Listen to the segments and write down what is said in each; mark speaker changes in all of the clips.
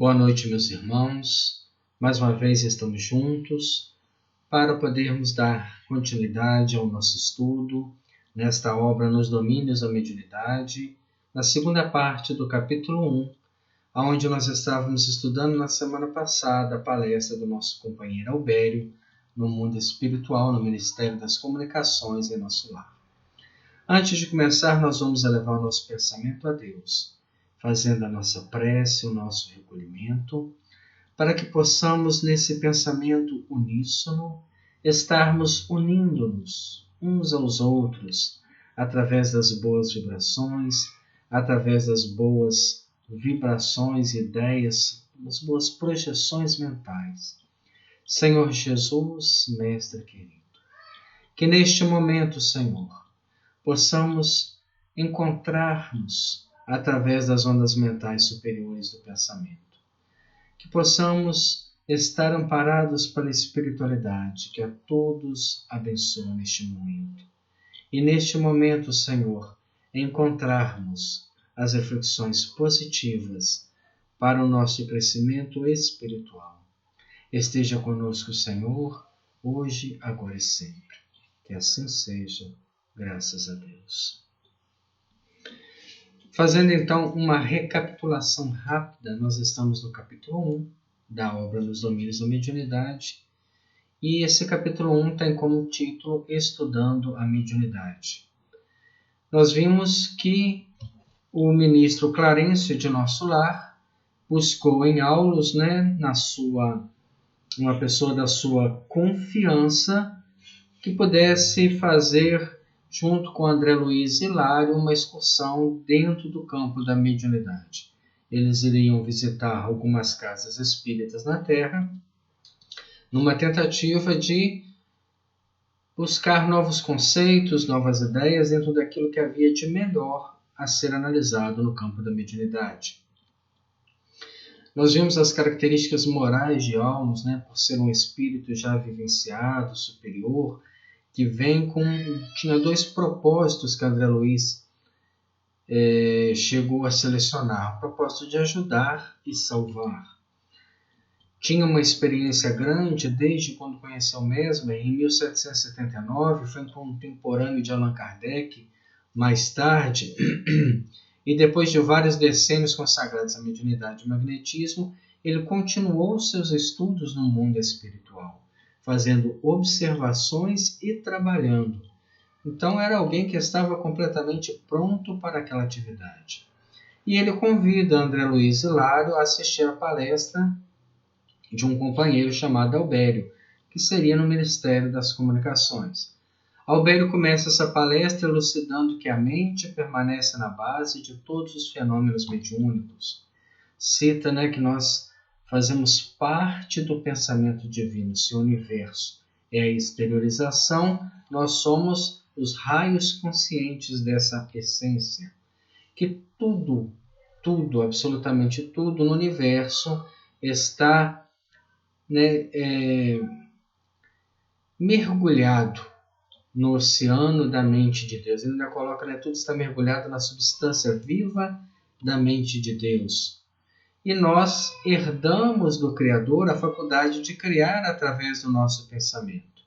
Speaker 1: Boa noite, meus irmãos. Mais uma vez estamos juntos para podermos dar continuidade ao nosso estudo nesta obra Nos Domínios da Mediunidade, na segunda parte do capítulo 1, onde nós estávamos estudando na semana passada a palestra do nosso companheiro Albério no mundo espiritual, no Ministério das Comunicações em nosso lar. Antes de começar, nós vamos elevar o nosso pensamento a Deus, fazendo a nossa prece, o nosso recolhimento, para que possamos, nesse pensamento uníssono, estarmos unindo-nos uns aos outros, através das boas vibrações, através das boas vibrações, ideias, das boas projeções mentais. Senhor Jesus, Mestre querido, que neste momento, Senhor, possamos encontrar-nos através das ondas mentais superiores do pensamento. Que possamos estar amparados pela espiritualidade, que a todos abençoa neste momento. E neste momento, Senhor, encontrarmos as reflexões positivas para o nosso crescimento espiritual. Esteja conosco, Senhor, hoje, agora e sempre. Que assim seja, graças a Deus. Fazendo então uma recapitulação rápida, nós estamos no capítulo 1 da obra Nos Domínios da Mediunidade, e esse capítulo 1 tem como título Estudando a Mediunidade. Nós vimos que o ministro Clarencio de nosso lar buscou em Aulos, uma pessoa da sua confiança, que pudesse fazer, junto com André Luiz e Hilário, uma excursão dentro do campo da mediunidade. Eles iriam visitar algumas casas espíritas na Terra, numa tentativa de buscar novos conceitos, novas ideias dentro daquilo que havia de melhor a ser analisado no campo da mediunidade. Nós vimos as características morais de Aulos, por ser um espírito já vivenciado, superior, que tinha dois propósitos que André Luiz chegou a selecionar: o propósito de ajudar e salvar. Tinha uma experiência grande desde ququando conheceu Mesmer, em 1779, foi contemporâneo de Allan Kardec, mais tarde, e depois de vários decênios consagrados à mediunidade e magnetismo, ele continuou seus estudos no mundo espiritual, fazendo observações e trabalhando. Então era alguém que estava completamente pronto para aquela atividade. E ele convida André Luiz e Hilário a assistir a palestra de um companheiro chamado Albério, que seria no Ministério das Comunicações. Albério começa essa palestra elucidando que a mente permanece na base de todos os fenômenos mediúnicos. Cita que nós fazemos parte do pensamento divino. Se o universo é a exteriorização, nós somos os raios conscientes dessa essência. Que tudo, absolutamente tudo no universo está mergulhado no oceano da mente de Deus. Ele ainda coloca, tudo está mergulhado na substância viva da mente de Deus. E nós herdamos do Criador a faculdade de criar através do nosso pensamento.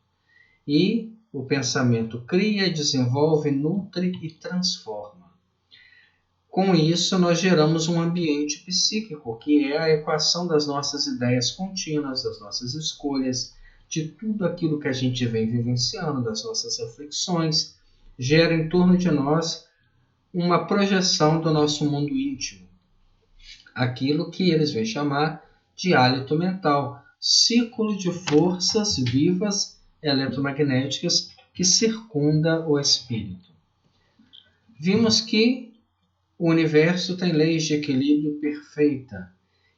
Speaker 1: E o pensamento cria, desenvolve, nutre e transforma. Com isso, nós geramos um ambiente psíquico, que é a equação das nossas ideias contínuas, das nossas escolhas, de tudo aquilo que a gente vem vivenciando, das nossas reflexões, gera em torno de nós uma projeção do nosso mundo íntimo. Aquilo que eles vêm chamar de hálito mental, círculo de forças vivas eletromagnéticas que circunda o espírito. Vimos que o universo tem leis de equilíbrio perfeita,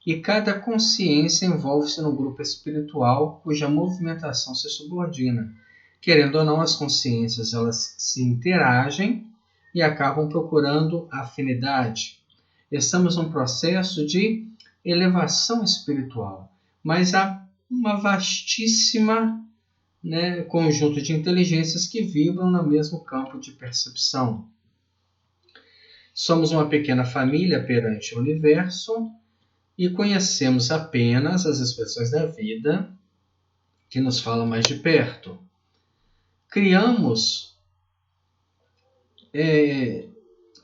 Speaker 1: e cada consciência envolve-se no grupo espiritual cuja movimentação se subordina. Querendo ou não, as consciências elas se interagem e acabam procurando afinidade. Estamos num processo de elevação espiritual, mas há uma vastíssima conjunto de inteligências que vibram no mesmo campo de percepção. Somos uma pequena família perante o universo, e conhecemos apenas as expressões da vida que nos falam mais de perto. Criamos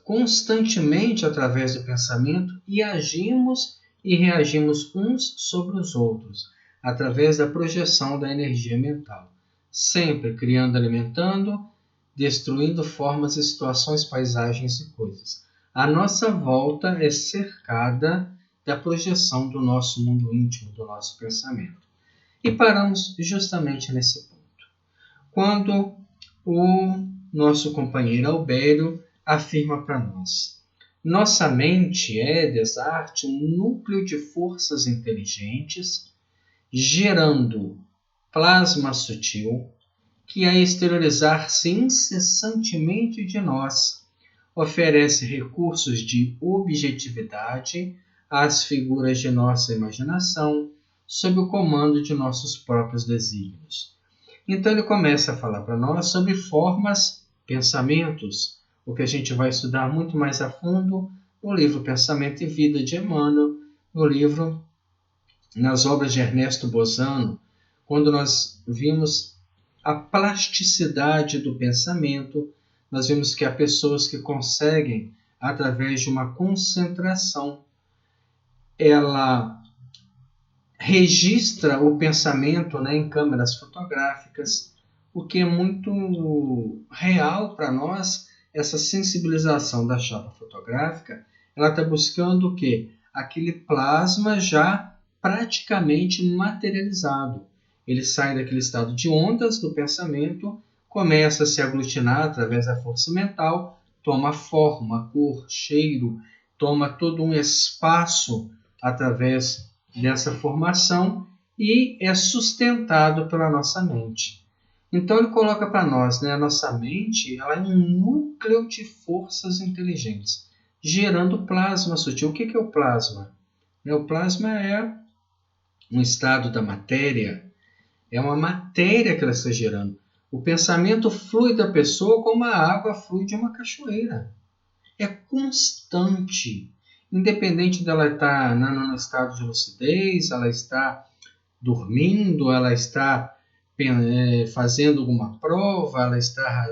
Speaker 1: constantemente através do pensamento e agimos e reagimos uns sobre os outros, através da projeção da energia mental, sempre criando, alimentando, destruindo formas e situações, paisagens e coisas. A nossa volta é cercada da projeção do nosso mundo íntimo, do nosso pensamento. E paramos justamente nesse ponto. Quando o nosso companheiro Albério afirma para nós: nossa mente é, Descartes, um núcleo de forças inteligentes gerando plasma sutil que, a exteriorizar-se incessantemente de nós, oferece recursos de objetividade às figuras de nossa imaginação sob o comando de nossos próprios desígnios. Então ele começa a falar para nós sobre formas, pensamentos, o que a gente vai estudar muito mais a fundo no livro Pensamento e Vida de Emmanuel, no livro, nas obras de Ernesto Bozano, quando nós vimos a plasticidade do pensamento, nós vimos que há pessoas que conseguem, através de uma concentração, ela registra o pensamento, em câmeras fotográficas, o que é muito real para nós. Essa sensibilização da chapa fotográfica, ela está buscando o quê? Aquele plasma já praticamente materializado. Ele sai daquele estado de ondas do pensamento, começa a se aglutinar através da força mental, toma forma, cor, cheiro, toma todo um espaço através dessa formação e é sustentado pela nossa mente. Então ele coloca para nós, a nossa mente ela é um núcleo de forças inteligentes, gerando plasma sutil. O que é o plasma? O plasma é um estado da matéria, é uma matéria que ela está gerando. O pensamento flui da pessoa como a água flui de uma cachoeira. É constante. Independente dela estar no estado de lucidez, ela está dormindo, ela está fazendo alguma prova, ela está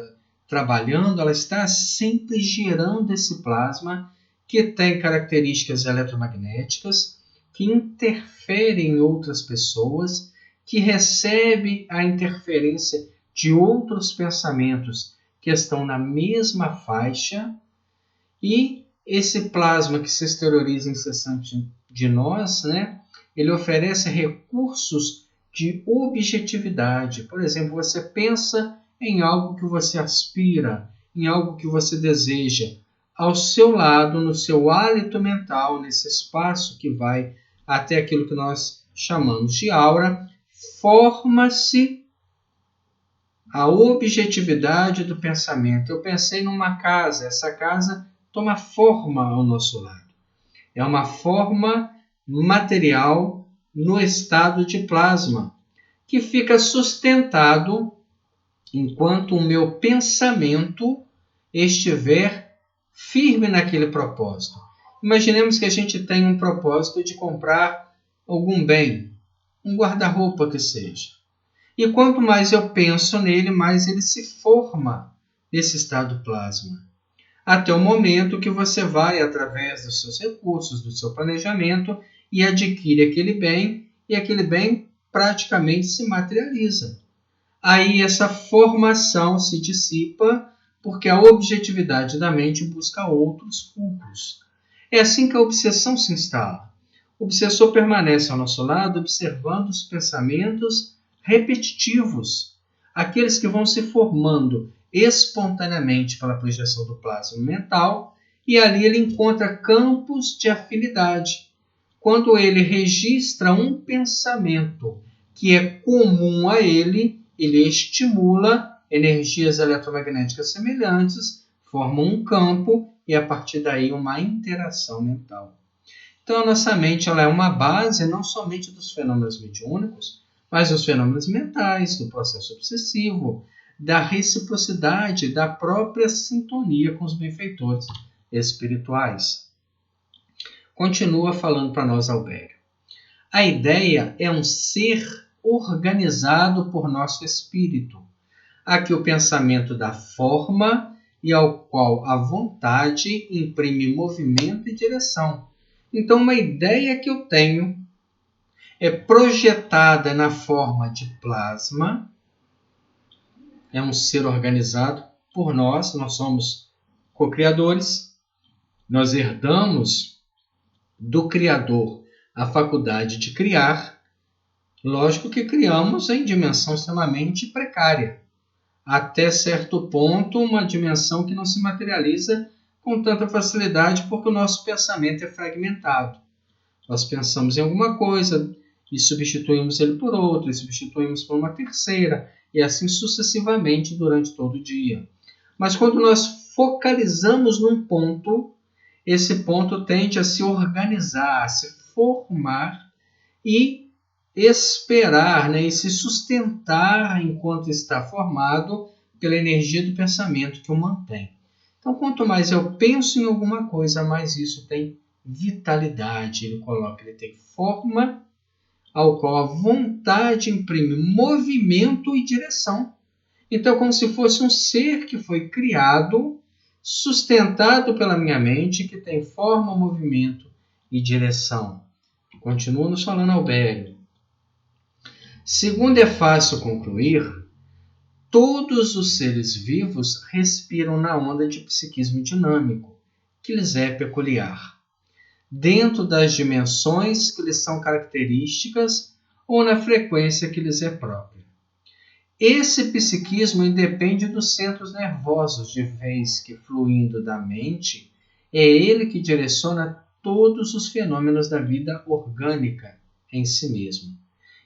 Speaker 1: trabalhando, ela está sempre gerando esse plasma que tem características eletromagnéticas, que interfere em outras pessoas, que recebe a interferência de outros pensamentos que estão na mesma faixa, e esse plasma que se exterioriza incessante de nós, ele oferece recursos de objetividade. Por exemplo, você pensa em algo que você aspira, em algo que você deseja. Ao seu lado, no seu hálito mental, nesse espaço que vai até aquilo que nós chamamos de aura, forma-se a objetividade do pensamento. Eu pensei numa casa, essa casa toma forma ao nosso lado. É uma forma material no estado de plasma, que fica sustentado enquanto o meu pensamento estiver firme naquele propósito. Imaginemos que a gente tem um propósito de comprar algum bem, um guarda-roupa que seja. E quanto mais eu penso nele, mais ele se forma nesse estado plasma. Até o momento que você vai, através dos seus recursos, do seu planejamento, e adquire aquele bem, e aquele bem praticamente se materializa. Aí essa formação se dissipa, porque a objetividade da mente busca outros fulcros. É assim que a obsessão se instala. O obsessor permanece ao nosso lado, observando os pensamentos repetitivos, aqueles que vão se formando espontaneamente pela projeção do plasma mental, e ali ele encontra campos de afinidade. Quando ele registra um pensamento que é comum a ele estimula energias eletromagnéticas semelhantes, forma um campo e a partir daí uma interação mental. Então a nossa mente ela é uma base não somente dos fenômenos mediúnicos, mas dos fenômenos mentais, do processo obsessivo, da reciprocidade, da própria sintonia com os benfeitores espirituais. Continua falando para nós Albério. A ideia é um ser organizado por nosso espírito, a que o pensamento dá forma e ao qual a vontade imprime movimento e direção. Então, uma ideia que eu tenho é projetada na forma de plasma, é um ser organizado por nós somos co-criadores, nós herdamos do Criador a faculdade de criar. Lógico que criamos em dimensão extremamente precária, até certo ponto uma dimensão que não se materializa com tanta facilidade porque o nosso pensamento é fragmentado. Nós pensamos em alguma coisa e substituímos ele por outra, e substituímos por uma terceira, e assim sucessivamente durante todo o dia. Mas quando nós focalizamos num ponto, esse ponto tende a se organizar, a se formar e esperar, e se sustentar enquanto está formado pela energia do pensamento que o mantém. Então, quanto mais eu penso em alguma coisa, mais isso tem vitalidade. Ele tem forma, ao qual a vontade imprime movimento e direção. Então, como se fosse um ser que foi criado, sustentado pela minha mente, que tem forma, movimento e direção. Continua nos falando Albério. Segundo é fácil concluir, todos os seres vivos respiram na onda de psiquismo dinâmico, que lhes é peculiar, dentro das dimensões que lhes são características ou na frequência que lhes é própria. Esse psiquismo independe dos centros nervosos, de vez que, fluindo da mente, é ele que direciona todos os fenômenos da vida orgânica em si mesmo.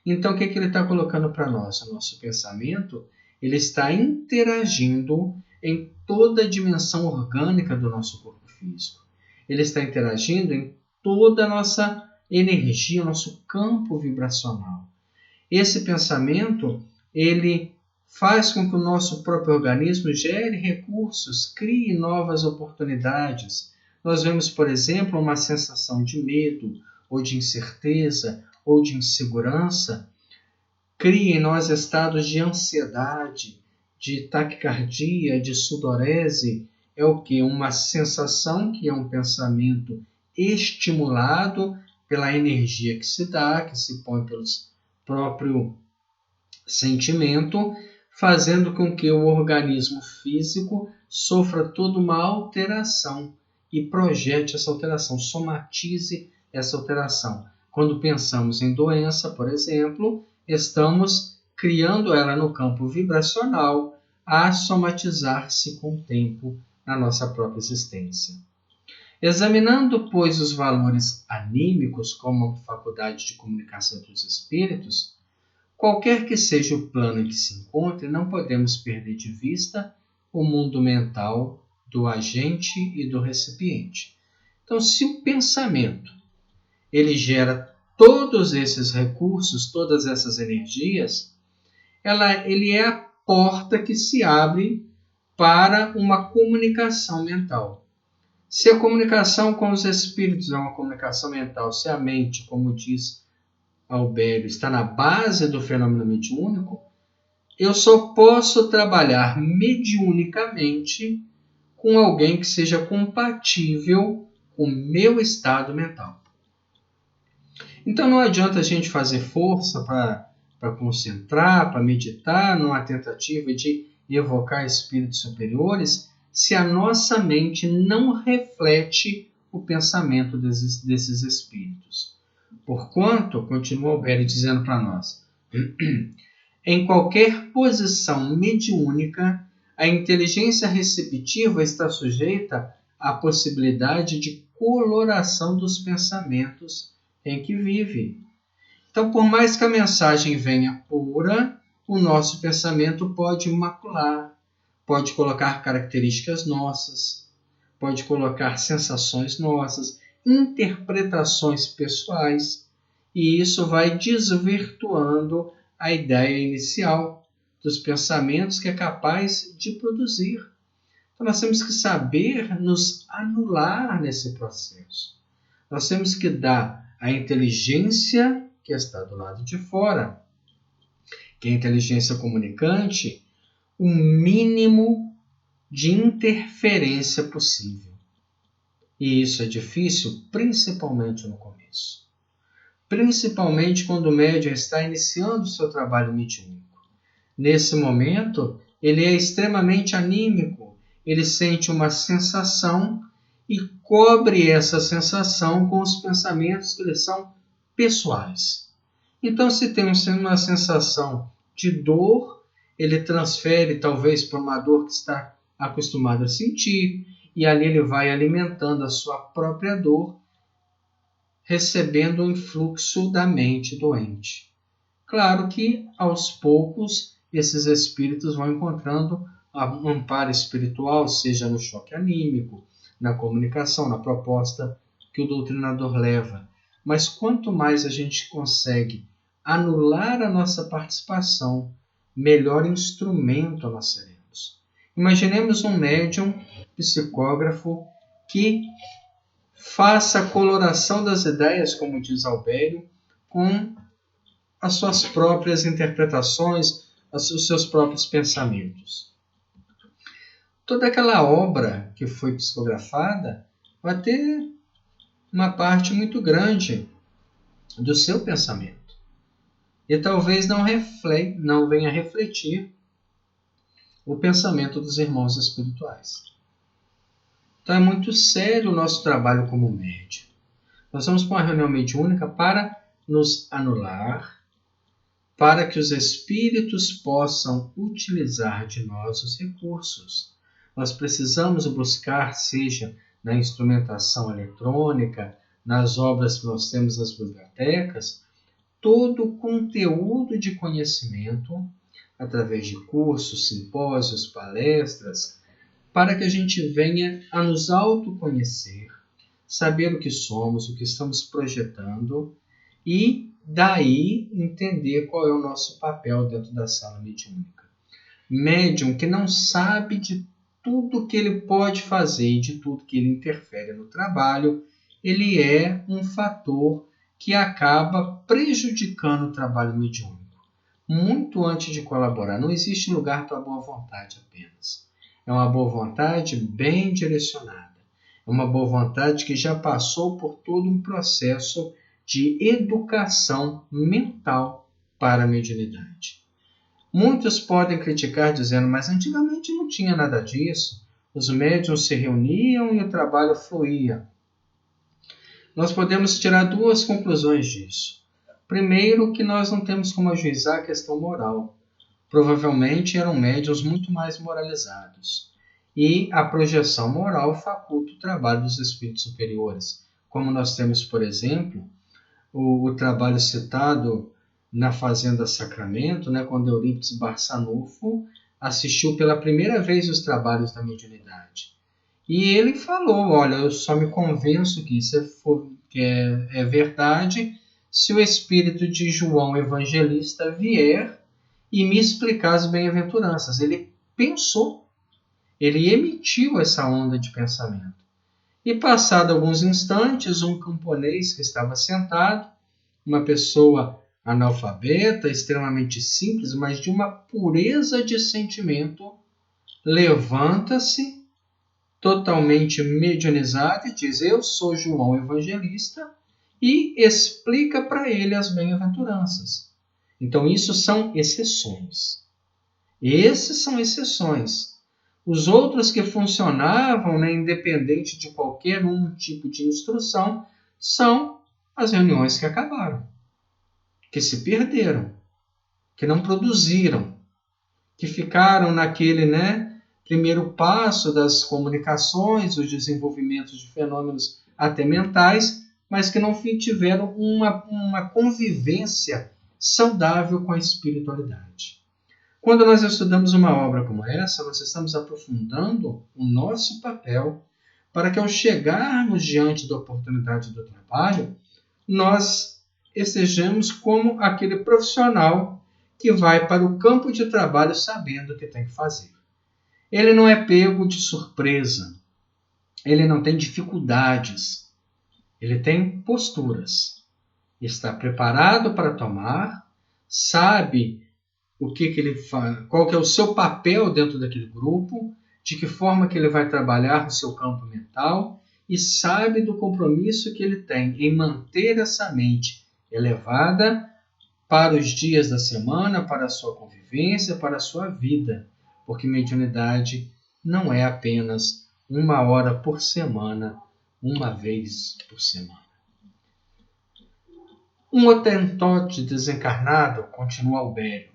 Speaker 1: Então, o que ele está colocando para nós? O nosso pensamento ele está interagindo em toda a dimensão orgânica do nosso corpo físico. Ele está interagindo em toda a nossa energia, o nosso campo vibracional. Esse pensamento, ele faz com que o nosso próprio organismo gere recursos, crie novas oportunidades. Nós vemos, por exemplo, uma sensação de medo, ou de incerteza, ou de insegurança, cria em nós estados de ansiedade, de taquicardia, de sudorese. É o que? Uma sensação que é um pensamento estimulado pela energia que se dá, que se põe pelo próprio sentimento, fazendo com que o organismo físico sofra toda uma alteração e projete essa alteração, somatize essa alteração. Quando pensamos em doença, por exemplo, estamos criando ela no campo vibracional a somatizar-se com o tempo na nossa própria existência. Examinando, pois, os valores anímicos como faculdade de comunicação entre os espíritos, qualquer que seja o plano em que se encontre, não podemos perder de vista o mundo mental do agente e do recipiente. Então, se o pensamento ele gera todos esses recursos, todas essas energias, ele é a porta que se abre para uma comunicação mental. Se a comunicação com os espíritos é uma comunicação mental, se a mente, como diz Albério, está na base do fenômeno mediúnico, eu só posso trabalhar mediunicamente com alguém que seja compatível com o meu estado mental. Então não adianta a gente fazer força para concentrar, para meditar, numa tentativa de evocar espíritos superiores, se a nossa mente não reflete o pensamento desses espíritos. Porquanto, continua Albério dizendo para nós, em qualquer posição mediúnica, a inteligência receptiva está sujeita à possibilidade de coloração dos pensamentos em que vive. Então, por mais que a mensagem venha pura, o nosso pensamento pode macular, pode colocar características nossas, pode colocar sensações nossas, interpretações pessoais, e isso vai desvirtuando a ideia inicial dos pensamentos que é capaz de produzir. Então, nós temos que saber nos anular nesse processo. Nós temos que dar à inteligência que está do lado de fora, que é a inteligência comunicante, o mínimo de interferência possível. E isso é difícil, principalmente no começo. Principalmente quando o médium está iniciando o seu trabalho mediúnico. Nesse momento, ele é extremamente anímico, ele sente uma sensação e cobre essa sensação com os pensamentos que lhe são pessoais. Então, se tem uma sensação de dor, ele transfere talvez para uma dor que está acostumado a sentir, e ali ele vai alimentando a sua própria dor, recebendo o influxo da mente doente. Claro que, aos poucos, esses espíritos vão encontrando um amparo espiritual, seja no choque anímico, na comunicação, na proposta que o doutrinador leva. Mas quanto mais a gente consegue anular a nossa participação, melhor instrumento nós seremos. Imaginemos um médium psicógrafo que faça a coloração das ideias, como diz Albério, com as suas próprias interpretações, os seus próprios pensamentos. Toda aquela obra que foi psicografada vai ter uma parte muito grande do seu pensamento. E talvez não venha refletir o pensamento dos irmãos espirituais. Então é muito sério o nosso trabalho como médium. Nós vamos para uma reunião mediúnica para nos anular, para que os espíritos possam utilizar de nós os recursos. Nós precisamos buscar, seja na instrumentação eletrônica, nas obras que nós temos nas bibliotecas, todo o conteúdo de conhecimento, através de cursos, simpósios, palestras, para que a gente venha a nos autoconhecer, saber o que somos, o que estamos projetando e daí entender qual é o nosso papel dentro da sala mediúnica. Médium que não sabe de tudo que ele pode fazer e de tudo que ele interfere no trabalho, ele é um fator que acaba prejudicando o trabalho mediúnico. Muito antes de colaborar, não existe lugar para boa vontade apenas. É uma boa vontade bem direcionada. É uma boa vontade que já passou por todo um processo de educação mental para a mediunidade. Muitos podem criticar dizendo, mas antigamente não tinha nada disso. Os médiuns se reuniam e o trabalho fluía. Nós podemos tirar duas conclusões disso. Primeiro, que nós não temos como ajuizar a questão moral. Provavelmente eram médiuns muito mais moralizados. E a projeção moral faculta o trabalho dos espíritos superiores. Como nós temos, por exemplo, o trabalho citado na Fazenda Sacramento, quando Eurípides Barçanufo assistiu pela primeira vez os trabalhos da mediunidade. E ele falou, olha, eu só me convenço que isso é verdade se o espírito de João Evangelista vier e me explicar as bem-aventuranças. Ele pensou, ele emitiu essa onda de pensamento. E passado alguns instantes, um camponês que estava sentado, uma pessoa analfabeta, extremamente simples, mas de uma pureza de sentimento, levanta-se, totalmente mediunizado, e diz, eu sou João Evangelista, e explica para ele as bem-aventuranças. Então, isso são exceções. Esses são exceções. Os outros que funcionavam, independente de qualquer tipo de instrução, são as reuniões que acabaram, que se perderam, que não produziram, que ficaram naquele primeiro passo das comunicações, os desenvolvimentos de fenômenos até mentais, mas que não tiveram uma convivência saudável com a espiritualidade. Quando nós estudamos uma obra como essa, nós estamos aprofundando o nosso papel para que, ao chegarmos diante da oportunidade do trabalho, nós estejamos como aquele profissional que vai para o campo de trabalho sabendo o que tem que fazer. Ele não é pego de surpresa, ele não tem dificuldades. Ele tem posturas. Está preparado para tomar, sabe o que ele faz, qual que é o seu papel dentro daquele grupo, de que forma que ele vai trabalhar no seu campo mental e sabe do compromisso que ele tem em manter essa mente elevada para os dias da semana, para a sua convivência, para a sua vida. Porque mediunidade não é apenas 1 hora por semana, uma vez por semana. Um hotentote desencarnado, continua Albério,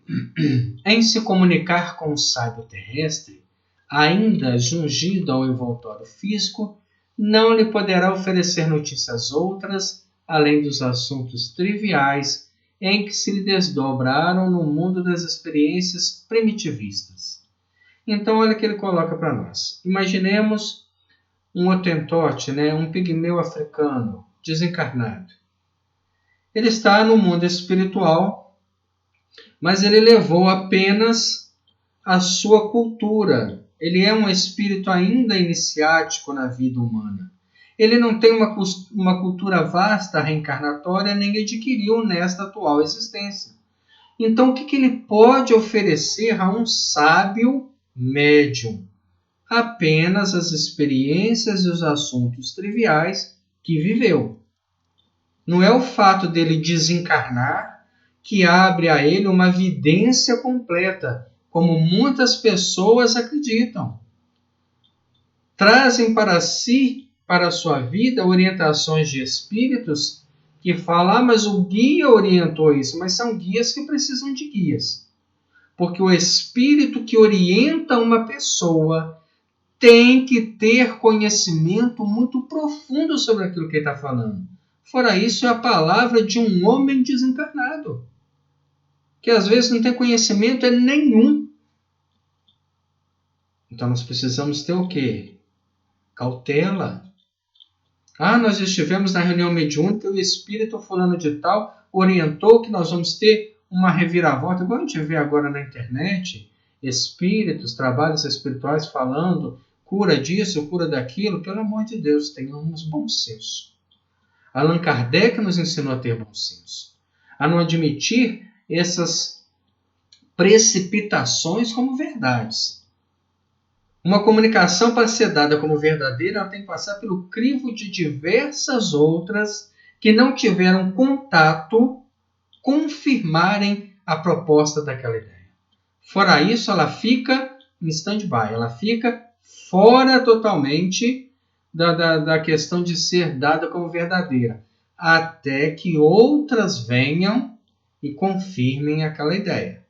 Speaker 1: em se comunicar com o sábio terrestre, ainda jungido ao envoltório físico, não lhe poderá oferecer notícias outras, além dos assuntos triviais em que se lhe desdobraram no mundo das experiências primitivistas. Então, olha o que ele coloca para nós. Imaginemos um hotentote, um pigmeu africano, desencarnado. Ele está no mundo espiritual, mas ele levou apenas a sua cultura. Ele é um espírito ainda iniciático na vida humana. Ele não tem uma cultura vasta reencarnatória, nem adquiriu nesta atual existência. Então, o que ele pode oferecer a um sábio médium? Apenas as experiências e os assuntos triviais que viveu. Não é o fato dele desencarnar que abre a ele uma vidência completa, como muitas pessoas acreditam. Trazem para si, para a sua vida, orientações de espíritos que falam, mas o guia orientou isso, mas são guias que precisam de guias. Porque o espírito que orienta uma pessoa tem que ter conhecimento muito profundo sobre aquilo que ele está falando. Fora isso, é a palavra de um homem desencarnado, que às vezes não tem conhecimento nenhum. Então nós precisamos ter o quê? Cautela. Nós estivemos na reunião mediúnica e o espírito fulano de tal orientou que nós vamos ter uma reviravolta. Igual a gente vê agora na internet, espíritos, trabalhos espirituais falando cura disso, cura daquilo. Pelo amor de Deus, tenhamos bom senso. Allan Kardec nos ensinou a ter bom senso, a não admitir essas precipitações como verdades. Uma comunicação, para ser dada como verdadeira, ela tem que passar pelo crivo de diversas outras que não tiveram contato, confirmarem a proposta daquela ideia. Fora isso, ela fica em stand-by, ela fica fora totalmente da questão de ser dada como verdadeira, até que outras venham e confirmem aquela ideia.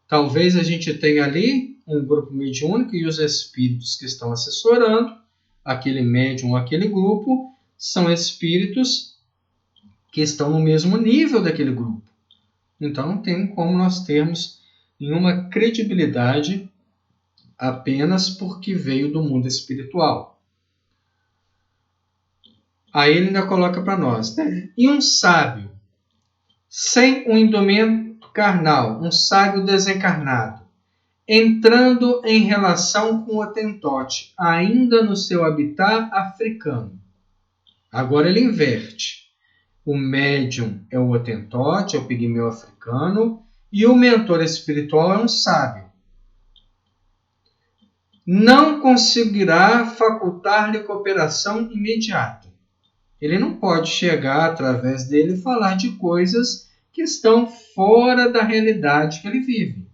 Speaker 1: Talvez a gente tenha ali um grupo mediúnico e os espíritos que estão assessorando aquele médium ou aquele grupo são espíritos que estão no mesmo nível daquele grupo. Então não tem como nós termos nenhuma credibilidade apenas porque veio do mundo espiritual. Aí ele ainda coloca para nós, E um sábio, sem um indumento carnal, um sábio desencarnado, entrando em relação com o hotentote, ainda no seu habitat africano. Agora ele inverte. O médium é o hotentote, é o pigmeu africano, e o mentor espiritual é um sábio. Não conseguirá facultar-lhe cooperação imediata. Ele não pode chegar através dele e falar de coisas que estão fora da realidade que ele vive.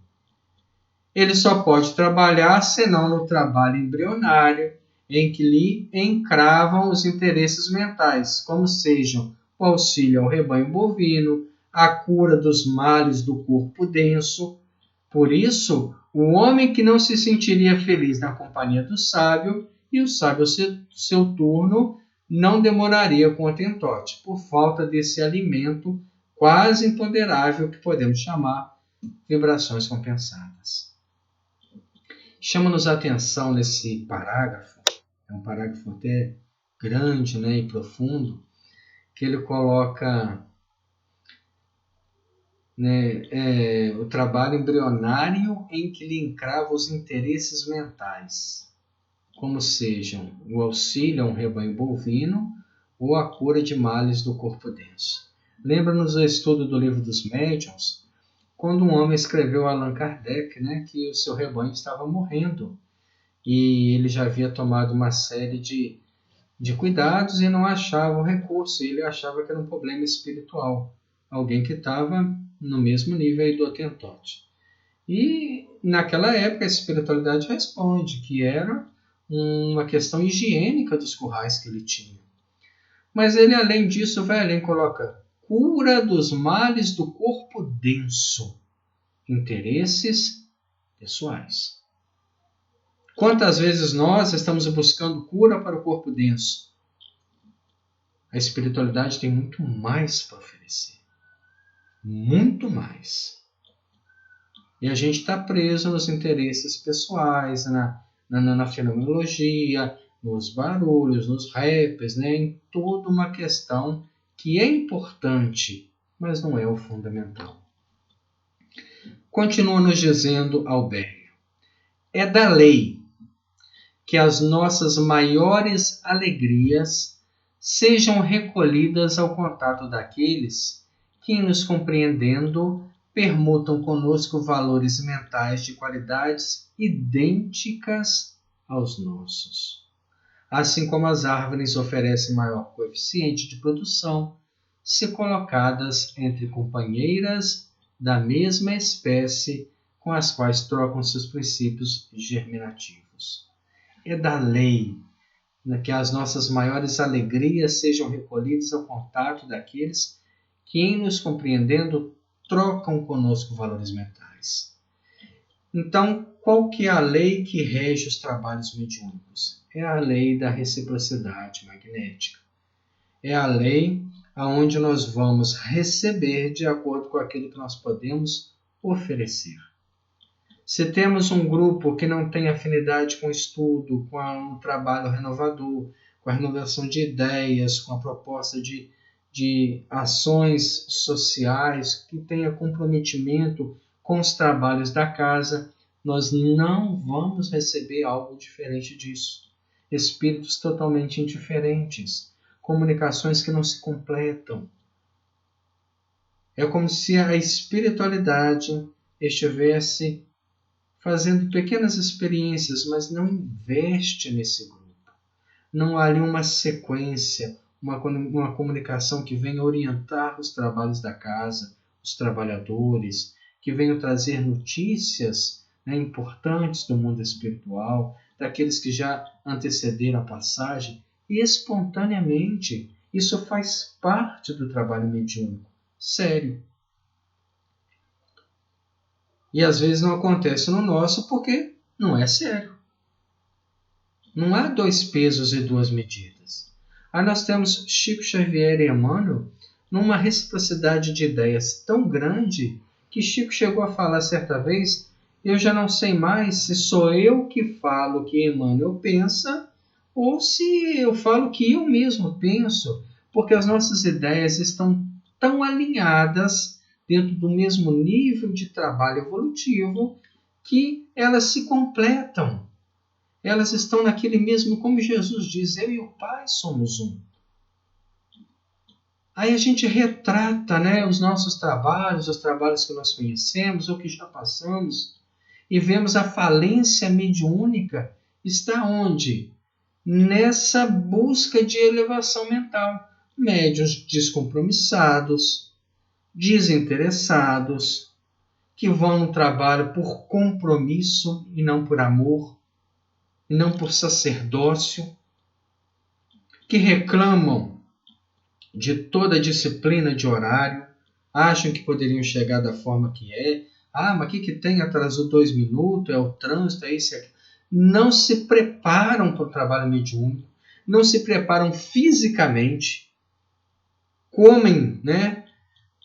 Speaker 1: Ele só pode trabalhar senão no trabalho embrionário, em que lhe encravam os interesses mentais, como sejam o auxílio ao rebanho bovino, a cura dos males do corpo denso. Por isso, o homem que não se sentiria feliz na companhia do sábio, e o sábio ao seu turno, não demoraria com o hotentote, por falta desse alimento quase imponderável que podemos chamar vibrações compensadas. Chama-nos a atenção nesse parágrafo, é um parágrafo até grande, e profundo, que ele coloca o trabalho embrionário em que lhe encrava os interesses mentais, como sejam o auxílio a um rebanho bovino, ou a cura de males do corpo denso. Lembra-nos do estudo do livro dos médiuns, quando um homem escreveu a Allan Kardec, que o seu rebanho estava morrendo e ele já havia tomado uma série de cuidados e não achava o recurso. Ele achava que era um problema espiritual, alguém que estava no mesmo nível aí do Hottentot. E naquela época a espiritualidade responde que era uma questão higiênica dos currais que ele tinha. Mas ele, além disso, vai além, coloca cura dos males do corpo denso, interesses pessoais. Quantas vezes nós estamos buscando cura para o corpo denso? A espiritualidade tem muito mais para oferecer. Muito mais. E a gente está preso nos interesses pessoais, na fenomenologia, nos barulhos, nos raps, em toda uma questão que é importante, mas não é o fundamental. Continua nos dizendo Albério: é da lei que as nossas maiores alegrias sejam recolhidas ao contato daqueles que, nos compreendendo, permutam conosco valores mentais de qualidades idênticas aos nossos. Assim como as árvores oferecem maior coeficiente de produção, se colocadas entre companheiras da mesma espécie com as quais trocam seus princípios germinativos. É da lei que as nossas maiores alegrias sejam recolhidas ao contato daqueles que, em nos compreendendo, trocam conosco valores mentais. Então, qual que é a lei que rege os trabalhos mediúnicos? É a lei da reciprocidade magnética. É a lei aonde nós vamos receber de acordo com aquilo que nós podemos oferecer. Se temos um grupo que não tem afinidade com o estudo, com um trabalho renovador, com a renovação de ideias, com a proposta de ações sociais, que tenha comprometimento com os trabalhos da casa, nós não vamos receber algo diferente disso. Espíritos totalmente indiferentes, comunicações que não se completam. É como se a espiritualidade estivesse fazendo pequenas experiências, mas não investe nesse grupo. Não há ali uma sequência, uma comunicação que venha orientar os trabalhos da casa, os trabalhadores, que venham trazer notícias importantes do mundo espiritual, daqueles que já antecederam a passagem, e espontaneamente. Isso faz parte do trabalho mediúnico. Sério. E às vezes não acontece no nosso porque não é sério. Não há dois pesos e duas medidas. Aí nós temos Chico Xavier e Emmanuel numa reciprocidade de ideias tão grande que Chico chegou a falar certa vez: eu já não sei mais se sou eu que falo o que Emmanuel pensa ou se eu falo o que eu mesmo penso, porque as nossas ideias estão tão alinhadas dentro do mesmo nível de trabalho evolutivo que elas se completam. Elas estão naquele mesmo, como Jesus diz, eu e o Pai somos um. Aí a gente retrata os nossos trabalhos, os trabalhos que nós conhecemos ou que já passamos, e vemos a falência mediúnica está onde? Nessa busca de elevação mental. Médiuns descompromissados, desinteressados, que vão no trabalho por compromisso e não por amor, e não por sacerdócio, que reclamam de toda a disciplina de horário, acham que poderiam chegar da forma que é. Mas o que tem? Atrasou 2 minutos, é o trânsito, é isso e aquilo. Não se preparam para o trabalho mediúnico, não se preparam fisicamente, comem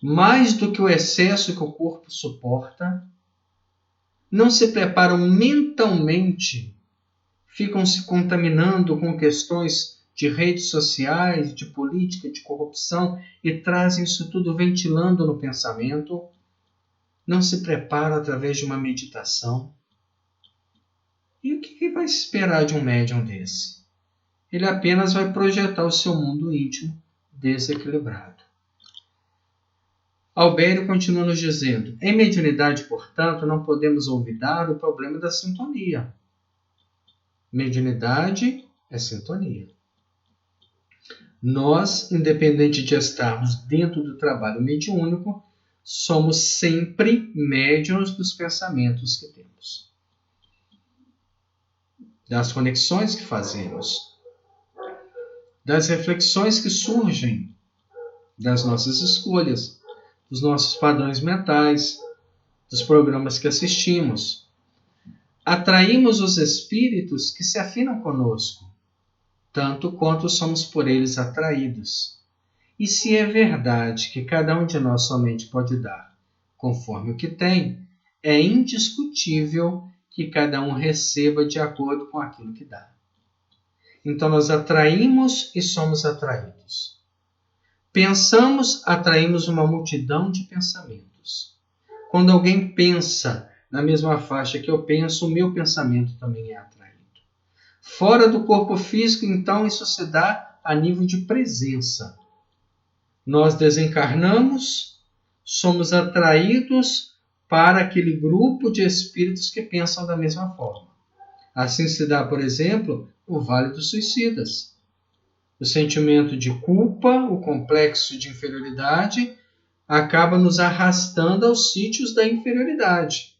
Speaker 1: mais do que o excesso que o corpo suporta, não se preparam mentalmente, ficam se contaminando com questões de redes sociais, de política, de corrupção e trazem isso tudo ventilando no pensamento, não se preparam através de uma meditação. E o que vai esperar de um médium desse? ele apenas vai projetar o seu mundo íntimo desequilibrado. Albério continua nos dizendo: em mediunidade, portanto, não podemos olvidar o problema da sintonia. Mediunidade é sintonia. Nós, independente de estarmos dentro do trabalho mediúnico, somos sempre médiuns dos pensamentos que temos, das conexões que fazemos, das reflexões que surgem das nossas escolhas, dos nossos padrões mentais, dos programas que assistimos. Atraímos os espíritos que se afinam conosco, tanto quanto somos por eles atraídos. E se é verdade que cada um de nós somente pode dar conforme o que tem, é indiscutível que cada um receba de acordo com aquilo que dá. Então nós atraímos e somos atraídos. Pensamos, atraímos uma multidão de pensamentos. Quando alguém pensa na mesma faixa que eu penso, o meu pensamento também é atraído. Fora do corpo físico, então, isso se dá a nível de presença. Nós desencarnamos, somos atraídos para aquele grupo de espíritos que pensam da mesma forma. Assim se dá, por exemplo, o Vale dos Suicidas. O sentimento de culpa, o complexo de inferioridade, acaba nos arrastando aos sítios da inferioridade.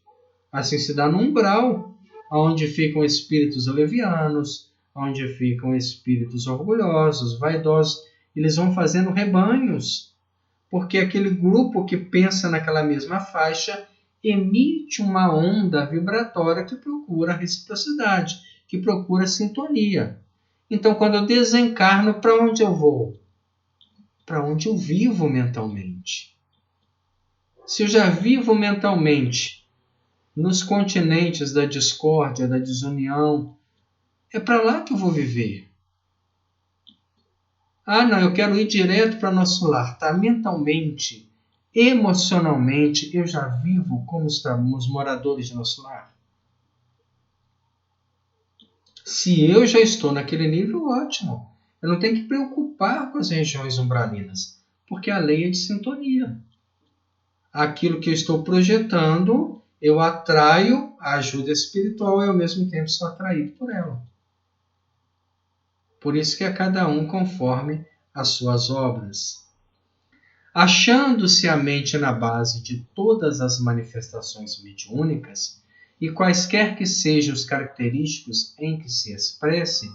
Speaker 1: Assim se dá no umbral, onde ficam espíritos levianos, onde ficam espíritos orgulhosos, vaidosos. Eles vão fazendo rebanhos, porque aquele grupo que pensa naquela mesma faixa emite uma onda vibratória que procura reciprocidade, que procura sintonia. Então, quando eu desencarno, para onde eu vou? Para onde eu vivo mentalmente. Se eu já vivo mentalmente nos continentes da discórdia, da desunião, é para lá que eu vou viver. Ah, não, eu quero ir direto para nosso lar. Tá? Mentalmente, emocionalmente, eu já vivo como estamos moradores de nosso lar. Se eu já estou naquele nível, ótimo. Eu não tenho que preocupar com as regiões umbralinas, porque a lei é de sintonia. Aquilo que eu estou projetando, eu atraio a ajuda espiritual e ao mesmo tempo sou atraído por ela. Por isso que é cada um conforme as suas obras. Achando-se a mente na base de todas as manifestações mediúnicas, e quaisquer que sejam os característicos em que se expresse,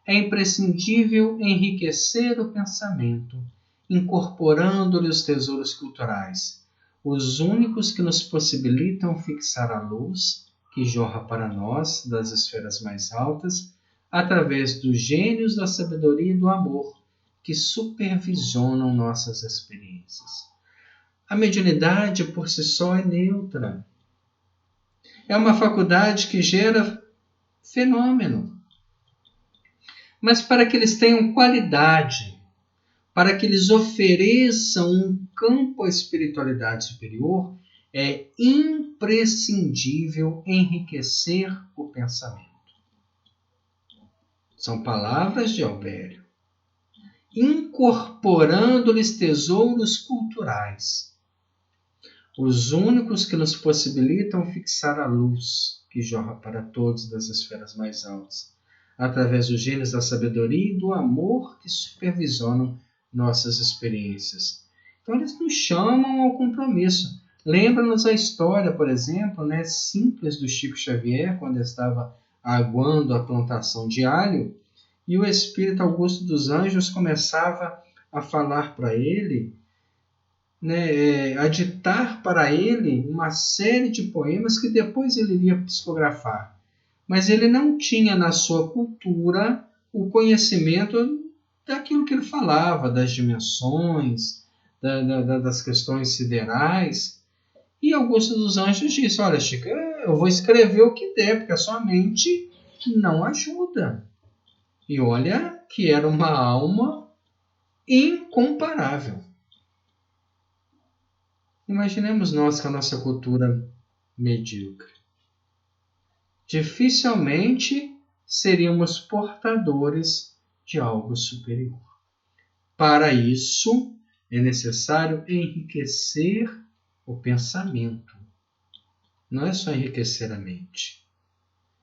Speaker 1: é imprescindível enriquecer o pensamento, incorporando-lhe os tesouros culturais, os únicos que nos possibilitam fixar a luz que jorra para nós das esferas mais altas, através dos gênios da sabedoria e do amor que supervisionam nossas experiências. A mediunidade por si só é neutra. É uma faculdade que gera fenômeno. Mas para que eles tenham qualidade, para que eles ofereçam um campo à espiritualidade superior, é imprescindível enriquecer o pensamento. São palavras de Albério. Incorporando-lhes tesouros culturais, os únicos que nos possibilitam fixar a luz que jorra para todos das esferas mais altas, através dos gênios da sabedoria e do amor que supervisionam nossas experiências. Então eles nos chamam ao compromisso. Lembra-nos a história, por exemplo, simples do Chico Xavier, quando estava aguando a plantação de alho, e o Espírito Augusto dos Anjos começava a falar para ele, a ditar para ele uma série de poemas que depois ele iria psicografar. Mas ele não tinha na sua cultura o conhecimento daquilo que ele falava, das dimensões, das questões siderais. E Augusto dos Anjos disse: olha, Chico, eu vou escrever o que der, porque a sua mente não ajuda. E olha que era uma alma incomparável. Imaginemos nós com a nossa cultura medíocre. Dificilmente seríamos portadores de algo superior. Para isso, é necessário enriquecer o pensamento. Não é só enriquecer a mente.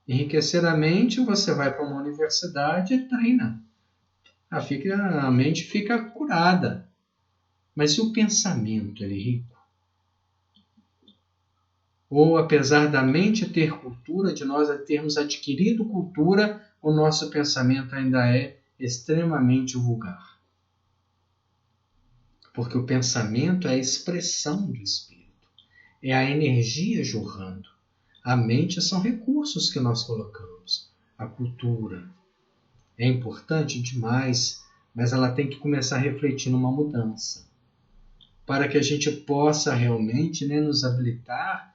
Speaker 1: Enriquecer a mente, você vai para uma universidade e treina. A mente fica curada. Mas e o pensamento, ele é rico? Ou apesar da mente ter cultura, de nós termos adquirido cultura, o nosso pensamento ainda é extremamente vulgar. Porque o pensamento é a expressão do espírito. É a energia jorrando. A mente são recursos que nós colocamos. A cultura é importante demais, mas ela tem que começar a refletir numa mudança. Para que a gente possa realmente nos habilitar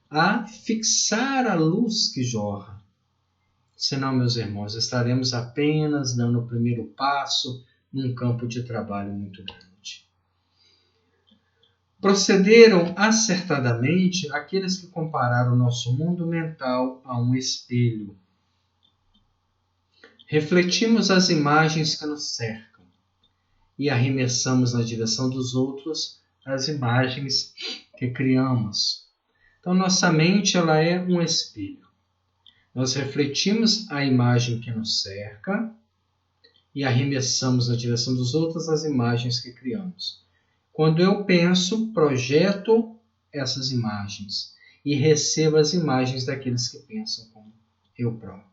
Speaker 1: a fixar a luz que jorra. Senão, meus irmãos, estaremos apenas dando o primeiro passo num campo de trabalho muito grande. Procederam acertadamente aqueles que compararam o nosso mundo mental a um espelho. Refletimos as imagens que nos cercam e arremessamos na direção dos outros as imagens que criamos. Então, nossa mente ela é um espelho. Nós refletimos a imagem que nos cerca e arremessamos na direção dos outros as imagens que criamos. Quando eu penso, projeto essas imagens e recebo as imagens daqueles que pensam como eu próprio.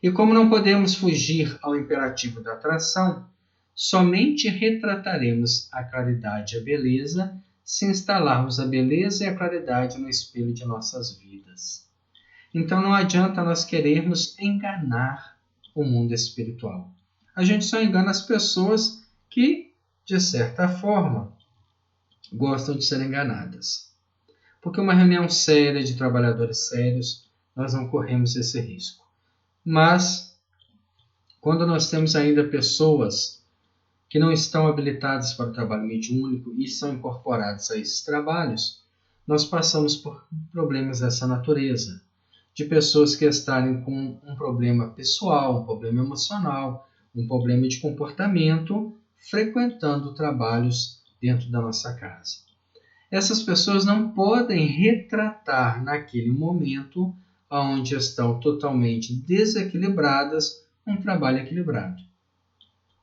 Speaker 1: E como não podemos fugir ao imperativo da atração, somente retrataremos a claridade e a beleza se instalarmos a beleza e a claridade no espelho de nossas vidas. Então não adianta nós querermos enganar o mundo espiritual. A gente só engana as pessoas que, de certa forma, gostam de ser enganadas. Porque uma reunião séria de trabalhadores sérios, nós não corremos esse risco. Mas, quando nós temos ainda pessoas que não estão habilitadas para o trabalho mediúnico e são incorporadas a esses trabalhos, nós passamos por problemas dessa natureza. De pessoas que estarem com um problema pessoal, um problema emocional, um problema de comportamento, frequentando trabalhos dentro da nossa casa. Essas pessoas não podem retratar naquele momento, onde estão totalmente desequilibradas, um trabalho equilibrado.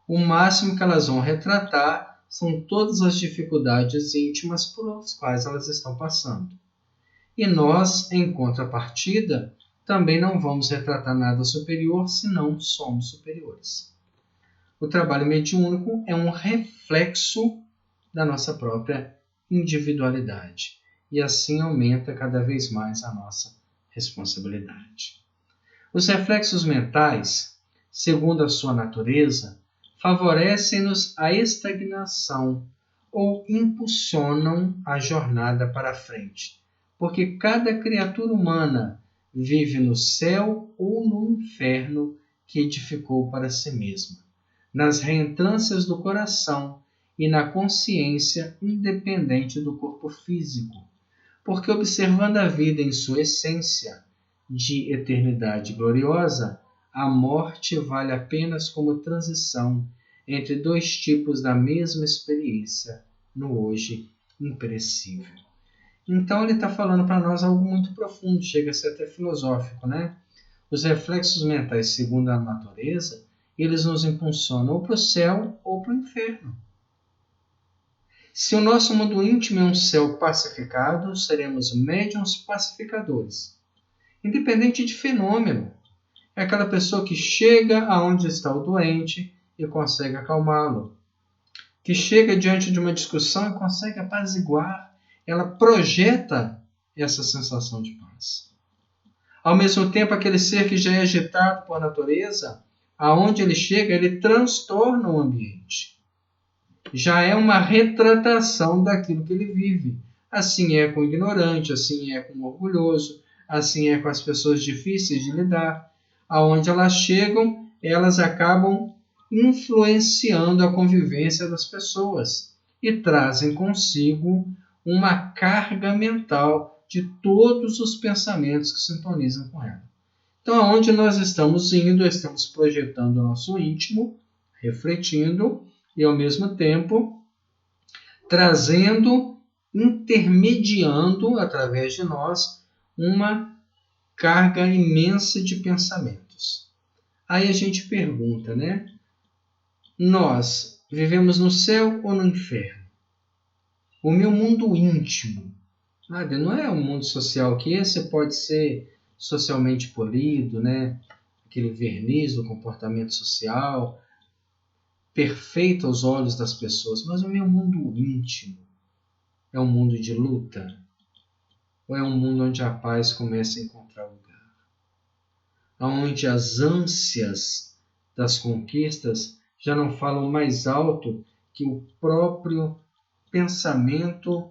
Speaker 1: O máximo que elas vão retratar são todas as dificuldades íntimas por as quais elas estão passando. E nós, em contrapartida, também não vamos retratar nada superior se não somos superiores. O trabalho mediúnico é um reflexo da nossa própria individualidade e assim aumenta cada vez mais a nossa responsabilidade. Os reflexos mentais, segundo a sua natureza, favorecem-nos a estagnação ou impulsionam a jornada para a frente, porque cada criatura humana vive no céu ou no inferno que edificou para si mesma, nas reentrâncias do coração e na consciência independente do corpo físico, porque observando a vida em sua essência de eternidade gloriosa, a morte vale apenas como transição entre dois tipos da mesma experiência no hoje imperecível. Então ele está falando para nós algo muito profundo, chega a ser até filosófico, né? Os reflexos mentais, segundo a natureza, eles nos impulsionam ou para o céu ou para o inferno. Se o nosso mundo íntimo é um céu pacificado, seremos médiuns pacificadores. Independente de fenômeno. É aquela pessoa que chega aonde está o doente e consegue acalmá-lo. Que chega diante de uma discussão e consegue apaziguar. Ela projeta essa sensação de paz. Ao mesmo tempo, aquele ser que já é agitado por natureza, aonde ele chega, ele transtorna o ambiente. Já é uma retratação daquilo que ele vive. Assim é com o ignorante, assim é com o orgulhoso, assim é com as pessoas difíceis de lidar. Aonde elas chegam, elas acabam influenciando a convivência das pessoas e trazem consigo uma carga mental de todos os pensamentos que sintonizam com ela. Então, aonde nós estamos indo, estamos projetando o nosso íntimo, refletindo e, ao mesmo tempo, trazendo, intermediando, através de nós, uma carga imensa de pensamentos. Aí a gente pergunta, né? Nós vivemos no céu ou no inferno? O meu mundo íntimo, não é um mundo social, que esse pode ser socialmente polido, né? Aquele verniz do comportamento social, perfeito aos olhos das pessoas, mas o meu mundo íntimo é um mundo de luta? Ou é um mundo onde a paz começa a encontrar lugar? Onde as ânsias das conquistas já não falam mais alto que o próprio pensamento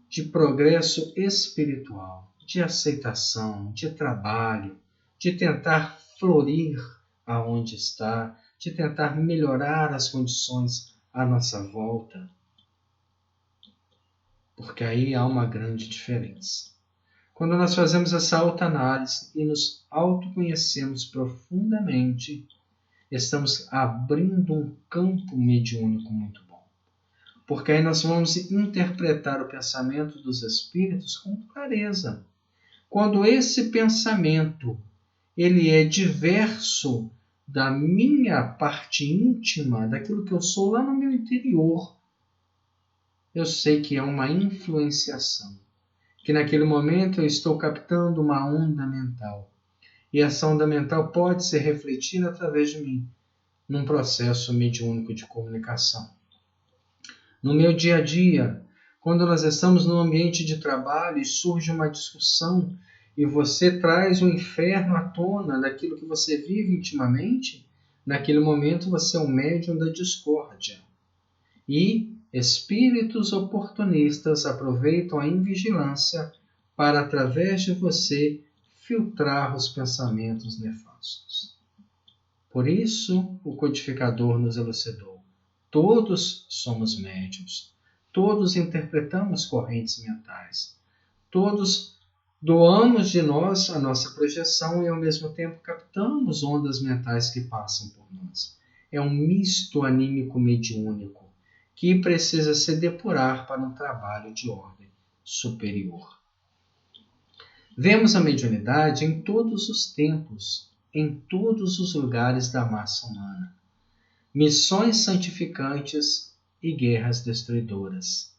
Speaker 1: de progresso espiritual, de aceitação, de trabalho, de tentar florir aonde está, de tentar melhorar as condições à nossa volta. Porque aí há uma grande diferença. Quando nós fazemos essa autoanálise e nos autoconhecemos profundamente, estamos abrindo um campo mediúnico muito bom. Porque aí nós vamos interpretar o pensamento dos espíritos com clareza. Quando esse pensamento ele é diverso da minha parte íntima, daquilo que eu sou lá no meu interior, eu sei que é uma influenciação. Que naquele momento eu estou captando uma onda mental. E essa onda mental pode ser refletida através de mim, num processo mediúnico de comunicação. No meu dia a dia, quando nós estamos num ambiente de trabalho e surge uma discussão e você traz o inferno à tona daquilo que você vive intimamente, naquele momento você é o médium da discórdia. E espíritos oportunistas aproveitam a invigilância para, através de você, filtrar os pensamentos nefastos. Por isso, o codificador nos elucidou. Todos somos médiuns. Todos interpretamos correntes mentais. Todos doamos de nós a nossa projeção e, ao mesmo tempo, captamos ondas mentais que passam por nós. É um misto anímico mediúnico que precisa se depurar para um trabalho de ordem superior. Vemos a mediunidade em todos os tempos, em todos os lugares da massa humana. Missões santificantes e guerras destruidoras.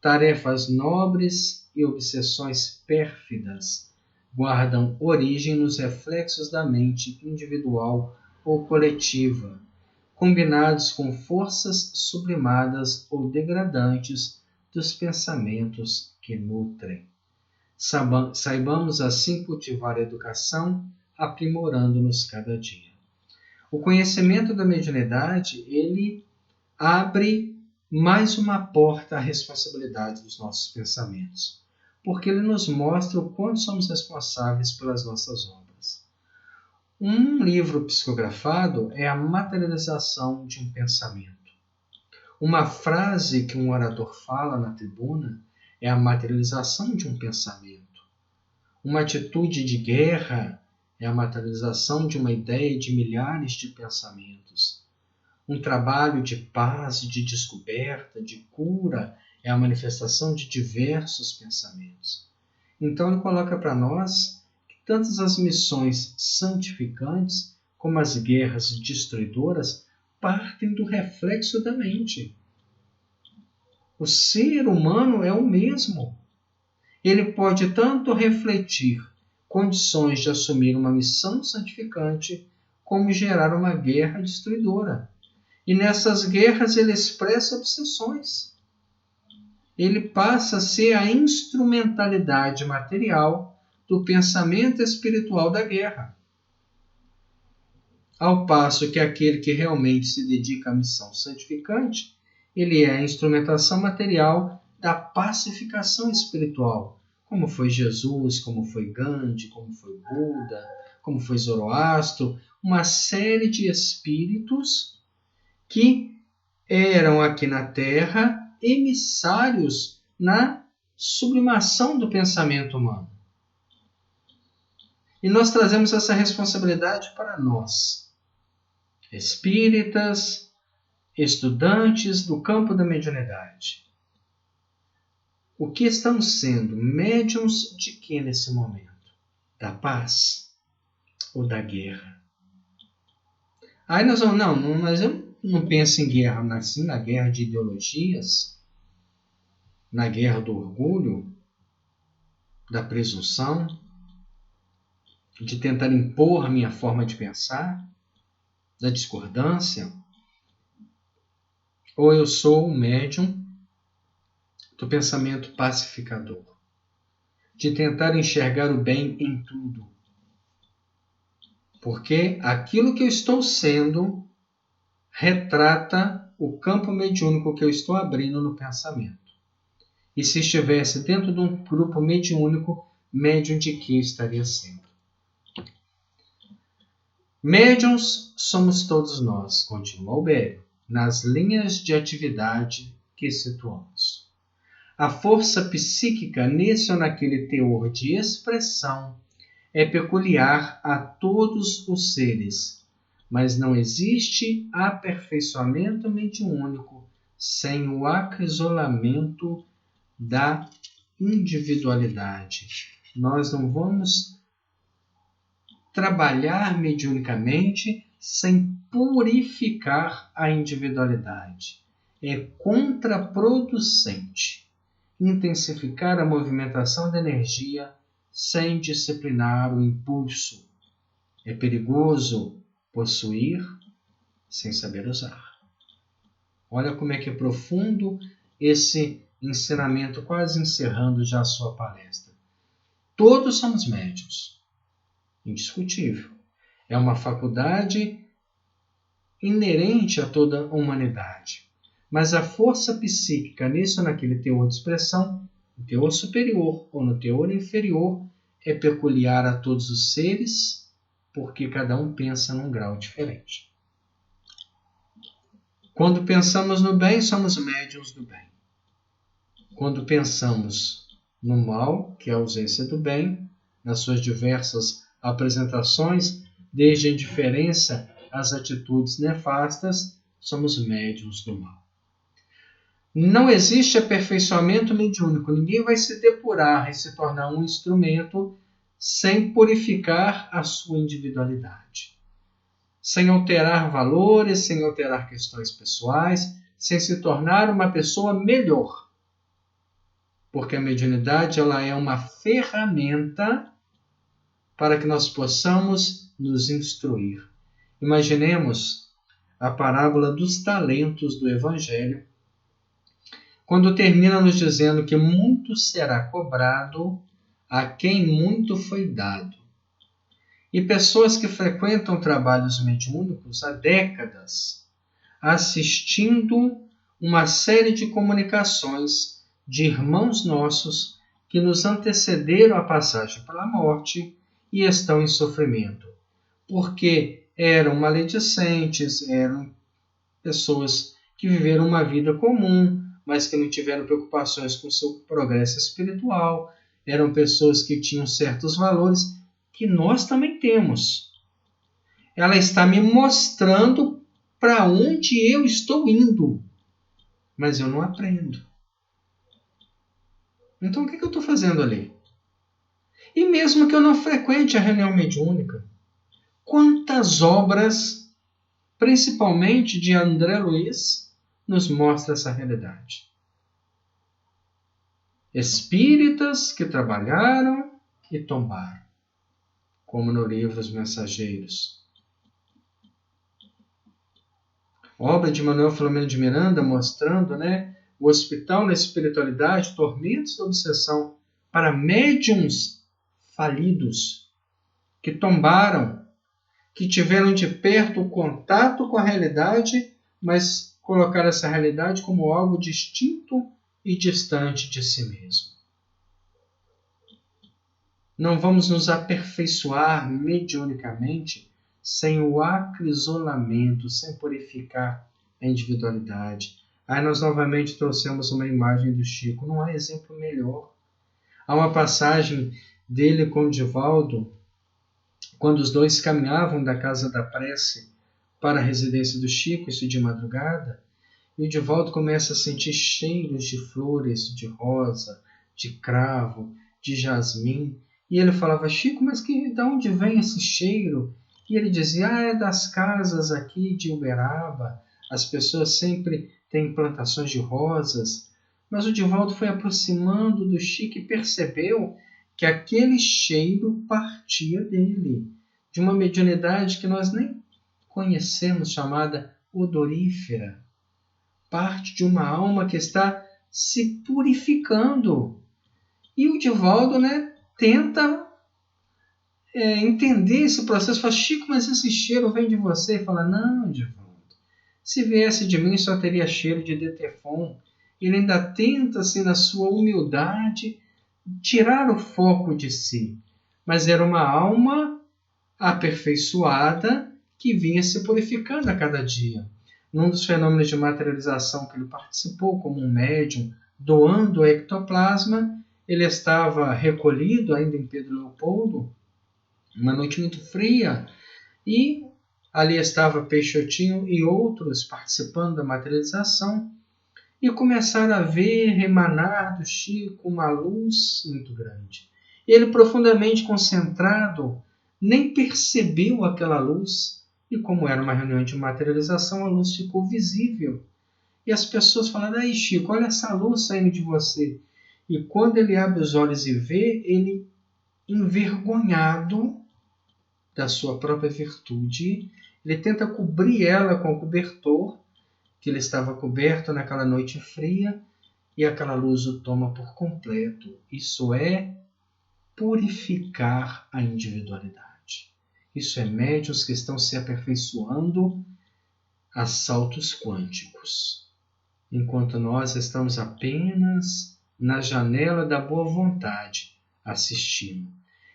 Speaker 1: Tarefas nobres e obsessões pérfidas guardam origem nos reflexos da mente individual ou coletiva, combinados com forças sublimadas ou degradantes dos pensamentos que nutrem. Saibamos assim cultivar a educação, aprimorando-nos cada dia. O conhecimento da mediunidade, ele abre mais uma porta à responsabilidade dos nossos pensamentos, porque ele nos mostra o quanto somos responsáveis pelas nossas obras. Um livro psicografado é a materialização de um pensamento. Uma frase que um orador fala na tribuna é a materialização de um pensamento. Uma atitude de guerra é a materialização de uma ideia de milhares de pensamentos. Um trabalho de paz, de descoberta, de cura é a manifestação de diversos pensamentos. Então ele coloca para nós que tanto as missões santificantes como as guerras destruidoras partem do reflexo da mente. O ser humano é o mesmo. Ele pode tanto refletir condições de assumir uma missão santificante, como gerar uma guerra destruidora. E nessas guerras ele expressa obsessões. Ele passa a ser a instrumentalidade material do pensamento espiritual da guerra. Ao passo que aquele que realmente se dedica à missão santificante, ele é a instrumentação material da pacificação espiritual, como foi Jesus, como foi Gandhi, como foi Buda, como foi Zoroastro, uma série de espíritos que eram aqui na Terra emissários na sublimação do pensamento humano. E nós trazemos essa responsabilidade para nós, espíritas, estudantes do campo da mediunidade. O que estamos sendo? Médiuns de que nesse momento? Da paz ou da guerra? Aí nós vamos, mas eu não penso em guerra, mas sim na guerra de ideologias, na guerra do orgulho, da presunção, de tentar impor a minha forma de pensar, da discordância. Ou eu sou o médium do pensamento pacificador, de tentar enxergar o bem em tudo. Porque aquilo que eu estou sendo retrata o campo mediúnico que eu estou abrindo no pensamento. E se estivesse dentro de um grupo mediúnico, médium de que eu estaria sendo? Médiuns somos todos nós, continua Albério, nas linhas de atividade que situamos. A força psíquica nesse ou naquele teor de expressão é peculiar a todos os seres, mas não existe aperfeiçoamento mediúnico sem o acrisolamento da individualidade. Nós não vamos trabalhar mediunicamente sem purificar a individualidade. É contraproducente intensificar a movimentação da energia sem disciplinar o impulso. É perigoso possuir sem saber usar. Olha como é que é profundo esse ensinamento, quase encerrando já a sua palestra. Todos somos médiuns. Indiscutível. É uma faculdade inerente a toda a humanidade. Mas a força psíquica nesse ou naquele teor de expressão, no teor superior ou no teor inferior, é peculiar a todos os seres, porque cada um pensa num grau diferente. Quando pensamos no bem, somos médiuns do bem. Quando pensamos no mal, que é a ausência do bem, nas suas diversas apresentações, desde a indiferença às atitudes nefastas, somos médiuns do mal. Não existe aperfeiçoamento mediúnico. Ninguém vai se depurar e se tornar um instrumento sem purificar a sua individualidade. Sem alterar valores, sem alterar questões pessoais, sem se tornar uma pessoa melhor. Porque a mediunidade ela é uma ferramenta para que nós possamos nos instruir. Imaginemos a parábola dos talentos do Evangelho, quando termina nos dizendo que muito será cobrado a quem muito foi dado. E pessoas que frequentam trabalhos mediúnicos há décadas, assistindo uma série de comunicações de irmãos nossos que nos antecederam a passagem pela morte e estão em sofrimento, porque eram maledicentes, eram pessoas que viveram uma vida comum, mas que não tiveram preocupações com o seu progresso espiritual, eram pessoas que tinham certos valores que nós também temos. Ela está me mostrando para onde eu estou indo, mas eu não aprendo. Então o que eu estou fazendo ali? E mesmo que eu não frequente a reunião mediúnica, quantas obras, principalmente de André Luiz, nos mostra essa realidade? Espíritas que trabalharam e tombaram, como no livro Os Mensageiros. Obra de Manuel Filomeno de Miranda mostrando, o hospital na espiritualidade, tormentos da obsessão para médiuns falidos, que tombaram, que tiveram de perto o contato com a realidade, mas colocaram essa realidade como algo distinto e distante de si mesmo. Não vamos nos aperfeiçoar mediunicamente sem o acrisolamento, sem purificar a individualidade. Aí nós novamente trouxemos uma imagem do Chico. Não há exemplo melhor. Há uma passagem dele com o Divaldo, quando os dois caminhavam da casa da prece para a residência do Chico, isso de madrugada, e o Divaldo começa a sentir cheiros de flores, de rosa, de cravo, de jasmim. E ele falava: Chico, mas de onde vem esse cheiro? E ele dizia: é das casas aqui de Uberaba. As pessoas sempre têm plantações de rosas. Mas o Divaldo foi aproximando do Chico e percebeu que aquele cheiro partia dele, de uma mediunidade que nós nem conhecemos, chamada odorífera. Parte de uma alma que está se purificando. E o Divaldo, tenta entender esse processo. Fala: Chico, mas esse cheiro vem de você? Ele fala: não, Divaldo. Se viesse de mim, só teria cheiro de Detefon. Ele ainda tenta, assim, na sua humildade, tirar o foco de si. Mas era uma alma aperfeiçoada que vinha se purificando a cada dia. Num dos fenômenos de materialização que ele participou como um médium, doando o ectoplasma, ele estava recolhido ainda em Pedro Leopoldo, uma noite muito fria, e ali estava Peixotinho e outros participando da materialização, e começaram a ver emanar do Chico uma luz muito grande. Ele, profundamente concentrado, nem percebeu aquela luz, e como era uma reunião de materialização, a luz ficou visível. E as pessoas falaram: aí, Chico, olha essa luz saindo de você. E quando ele abre os olhos e vê, ele, envergonhado da sua própria virtude, ele tenta cobrir ela com o cobertor, que ele estava coberto naquela noite fria, e aquela luz o toma por completo. Isso é purificar a individualidade. Isso é médiuns que estão se aperfeiçoando a saltos quânticos, enquanto nós estamos apenas na janela da boa vontade assistindo.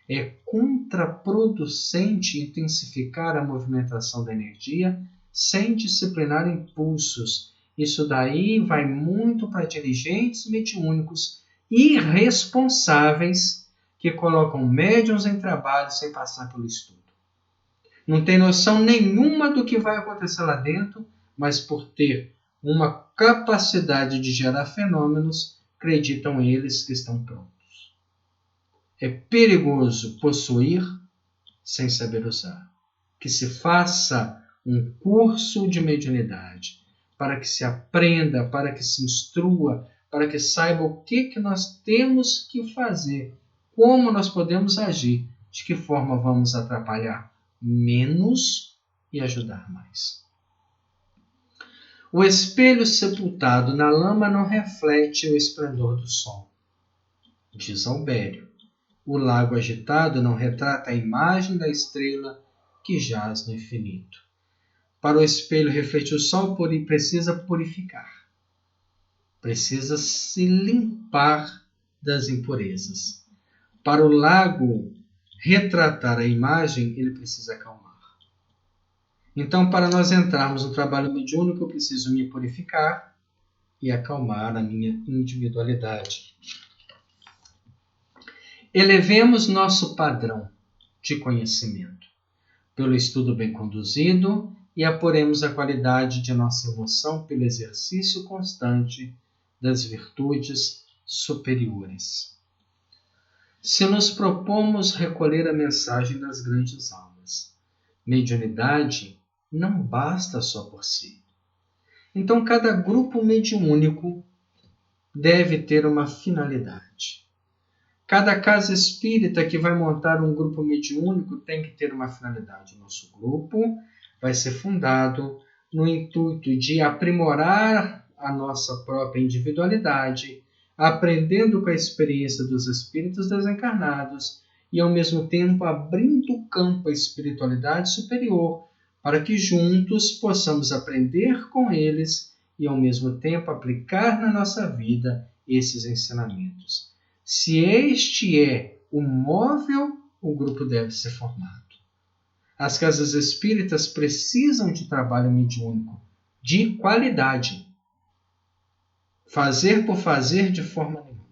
Speaker 1: É contraproducente intensificar a movimentação da energia sem disciplinar impulsos. Isso daí vai muito para dirigentes mediúnicos irresponsáveis que colocam médiuns em trabalho sem passar pelo estudo. Não tem noção nenhuma do que vai acontecer lá dentro, mas por ter uma capacidade de gerar fenômenos, acreditam eles que estão prontos. É perigoso possuir sem saber usar. Que se faça um curso de mediunidade, para que se aprenda, para que se instrua, para que saiba o que nós temos que fazer, como nós podemos agir, de que forma vamos atrapalhar menos e ajudar mais. O espelho sepultado na lama não reflete o esplendor do sol, diz Albério. O lago agitado não retrata a imagem da estrela que jaz no infinito. Para o espelho refletir o sol, precisa purificar. Precisa se limpar das impurezas. Para o lago retratar a imagem, ele precisa acalmar. Então, para nós entrarmos no trabalho mediúnico, eu preciso me purificar e acalmar a minha individualidade. Elevemos nosso padrão de conhecimento pelo estudo bem conduzido e apuremos a qualidade de nossa emoção pelo exercício constante das virtudes superiores. Se nos propomos recolher a mensagem das grandes almas, mediunidade não basta só por si. Então, cada grupo mediúnico deve ter uma finalidade. Cada casa espírita que vai montar um grupo mediúnico tem que ter uma finalidade. O nosso grupo vai ser fundado no intuito de aprimorar a nossa própria individualidade, aprendendo com a experiência dos espíritos desencarnados e, ao mesmo tempo, abrindo campo à espiritualidade superior, para que juntos possamos aprender com eles e, ao mesmo tempo, aplicar na nossa vida esses ensinamentos. Se este é o móvel, o grupo deve ser formado. As casas espíritas precisam de trabalho mediúnico de qualidade. Fazer por fazer de forma nenhuma.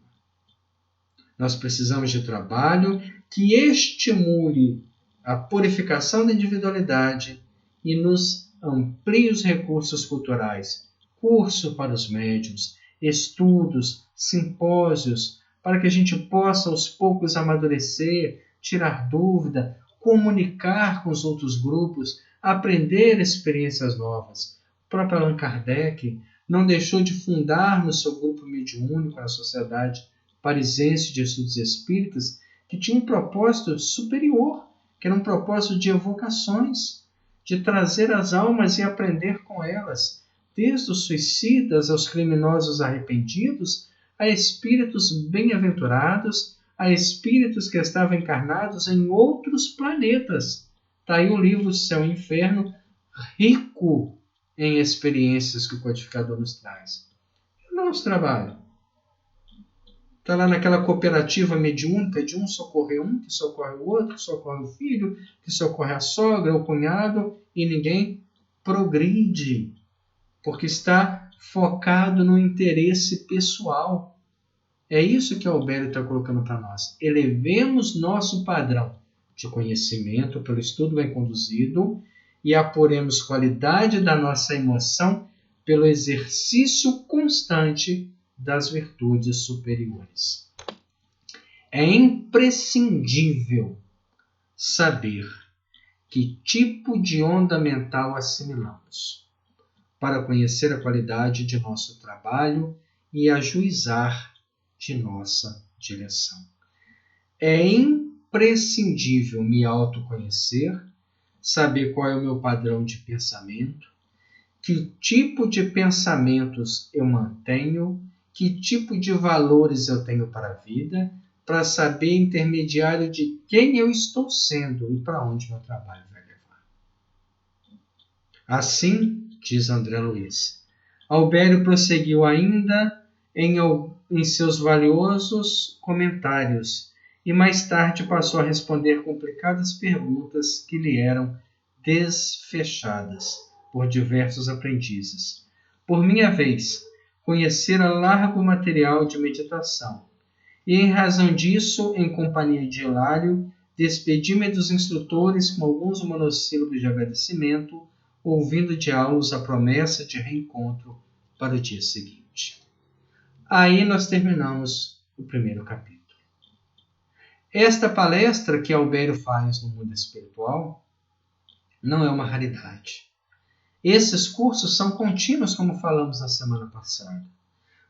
Speaker 1: Nós precisamos de trabalho que estimule a purificação da individualidade e nos amplie os recursos culturais, curso para os médiuns, estudos, simpósios, para que a gente possa aos poucos amadurecer, tirar dúvida, comunicar com os outros grupos, aprender experiências novas. O próprio Allan Kardec não deixou de fundar no seu grupo mediúnico, na Sociedade Parisense de Estudos Espíritas, que tinha um propósito superior, que era um propósito de evocações, de trazer as almas e aprender com elas, desde os suicidas aos criminosos arrependidos, a espíritos bem-aventurados, a espíritos que estavam encarnados em outros planetas. Está aí o livro Céu e Inferno, rico em experiências que o codificador nos traz. E o nosso trabalho está lá naquela cooperativa mediúnica de um socorrer um, que socorre o outro, que socorre o filho, que socorre a sogra, o cunhado, e ninguém progride, porque está focado no interesse pessoal. É isso que o Albério está colocando para nós. Elevemos nosso padrão de conhecimento pelo estudo bem conduzido e apuremos qualidade da nossa emoção pelo exercício constante das virtudes superiores. É imprescindível saber que tipo de onda mental assimilamos para conhecer a qualidade de nosso trabalho e ajuizar de nossa direção. É imprescindível me autoconhecer, saber qual é o meu padrão de pensamento, que tipo de pensamentos eu mantenho, que tipo de valores eu tenho para a vida, para saber intermediário de quem eu estou sendo e para onde meu trabalho vai levar. Assim, diz André Luiz, Albério prosseguiu ainda em seus valiosos comentários e mais tarde passou a responder complicadas perguntas que lhe eram desfechadas por diversos aprendizes. Por minha vez, conhecera largo material de meditação, e em razão disso, em companhia de Hilário, despedi-me dos instrutores com alguns monossílabos de agradecimento, ouvindo de Aulus a promessa de reencontro para o dia seguinte. Aí nós terminamos o primeiro capítulo. Esta palestra que Albério faz no mundo espiritual não é uma raridade. Esses cursos são contínuos, como falamos na semana passada.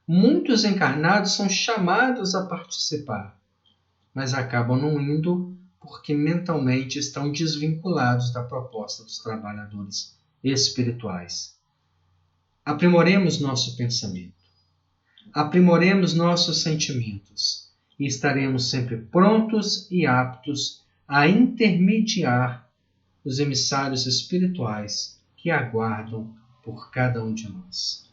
Speaker 1: Muitos encarnados são chamados a participar, mas acabam não indo porque mentalmente estão desvinculados da proposta dos trabalhadores espirituais. Aprimoremos nosso pensamento, aprimoremos nossos sentimentos e estaremos sempre prontos e aptos a intermediar os emissários espirituais que aguardam por cada um de nós.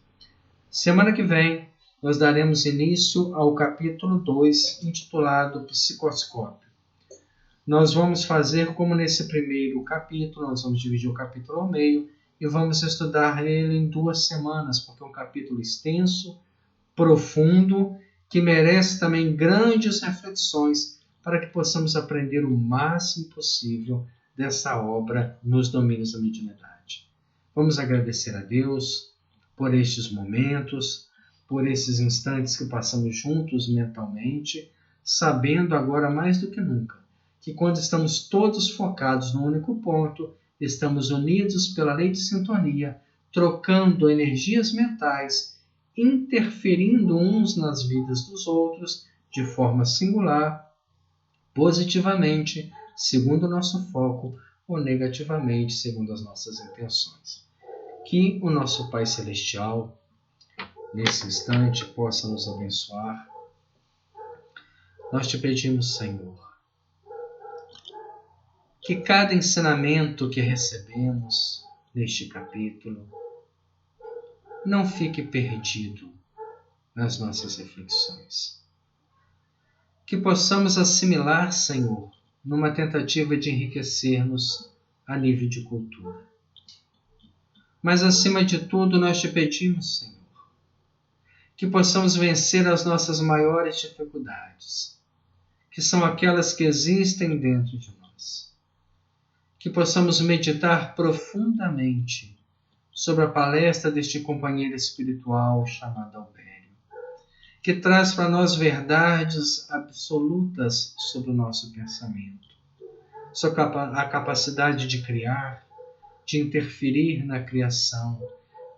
Speaker 1: Semana que vem, nós daremos início ao capítulo 2, intitulado Psicoscópio. Nós vamos fazer como nesse primeiro capítulo, nós vamos dividir o capítulo ao meio e vamos estudar ele em 2 semanas, porque é um capítulo extenso, profundo, que merece também grandes reflexões para que possamos aprender o máximo possível dessa obra nos domínios da mediunidade. Vamos agradecer a Deus por estes momentos, por esses instantes que passamos juntos mentalmente, sabendo agora mais do que nunca que quando estamos todos focados num único ponto, estamos unidos pela lei de sintonia, trocando energias mentais, interferindo uns nas vidas dos outros de forma singular, positivamente, segundo o nosso foco, ou negativamente, segundo as nossas intenções. Que o nosso Pai Celestial, nesse instante, possa nos abençoar. Nós te pedimos, Senhor, que cada ensinamento que recebemos neste capítulo não fique perdido nas nossas reflexões. Que possamos assimilar, Senhor, numa tentativa de enriquecer-nos a nível de cultura. Mas, acima de tudo, nós te pedimos, Senhor, que possamos vencer as nossas maiores dificuldades, que são aquelas que existem dentro de nós. que possamos meditar profundamente sobre a palestra deste companheiro espiritual chamado Albério, que traz para nós verdades absolutas sobre o nosso pensamento, sobre a capacidade de criar, de interferir na criação,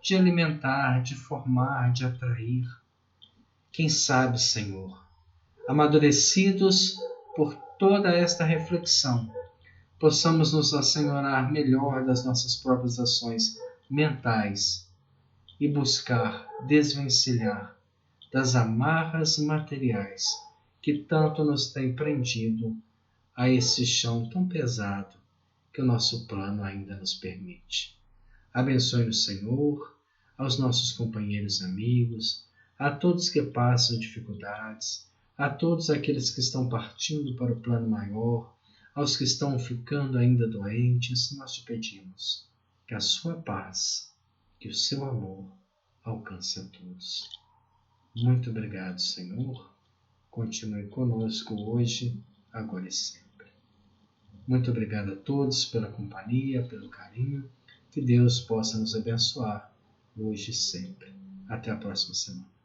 Speaker 1: de alimentar, de formar, de atrair. Quem sabe, Senhor, amadurecidos por toda esta reflexão, possamos nos assenhorar melhor das nossas próprias ações mentais e buscar desvencilhar das amarras materiais que tanto nos têm prendido a esse chão tão pesado que o nosso plano ainda nos permite. Abençoe-nos, Senhor, aos nossos companheiros amigos, a todos que passam dificuldades, a todos aqueles que estão partindo para o plano maior, aos que estão ficando ainda doentes, nós te pedimos que a sua paz, que o seu amor alcance a todos. Muito obrigado, Senhor. Continue conosco hoje, agora e sempre. Muito obrigado a todos pela companhia, pelo carinho. Que Deus possa nos abençoar hoje e sempre. Até a próxima semana.